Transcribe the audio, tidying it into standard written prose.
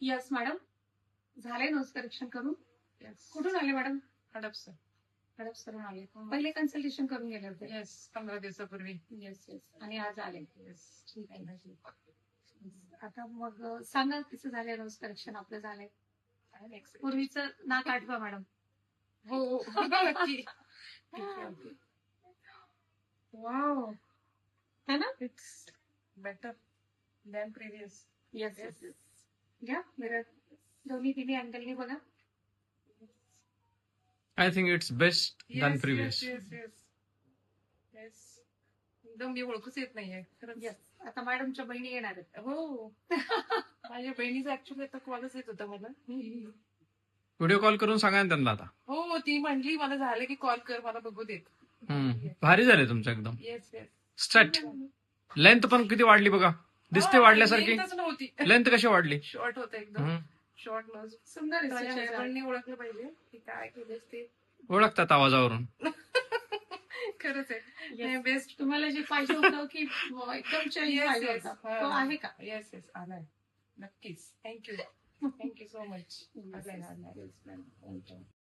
Yes madam, झालंय knows correction करून. Yes. कुठून आले मॅडम? हडपसर. हडपसरून आले. पहिले कन्सल्टेशन करून गेले होते. येस, 15 दिवसापूर्वी. Yes yes. आणि आज आले. येस. ठीक आहे. आता मग सांगा कसं झालंय नोज करेक्शन आपलं झालंय. पूर्वीचं नाक आठवा मॅडम. हो नक्की. वाव, है ना? It's better than previous. Yes yes yes. घ्या मिरर, दोन्ही तिन्ही अँगलनी बघा. I think it's best than previous. Yes yes yes. एकदम मी ओळखूच येत नाहीये खरंच. येस. आता मॅडमच्या बहिणी येणार आहेत. हो. माझ्या बहिणीचा ऍक्च्युली आता कॉलच येत होता मला. व्हिडिओ कॉल करून सांगा ना त्यांना आता. हो, ती म्हणली मला झालं की कॉल कर, मला बघू देत. भारी झाले तुमचं एकदम येस येस. स्ट्रेट. लेंथ पण किती वाढली बघा, दिसते वाढल्यासारखी. नव्हती, लेंथ कशी वाढली. शॉर्ट होतं एकदम. Short nose. सुंदर आहे माझ्या चेहरा. हसबंडने ओळखलं पाहिजे की काय केलंस ते. ओळखतात आवाजावरून. खरंच आहे. Yes. बेस्ट. तुम्हाला जे पाहिजे होतं की एकदम चेंज पाहिजे होता, तो आहे का? येस येस, आलाय नक्कीच. Thank you so much. Yes, yes. Yes, ma'am. Thank you.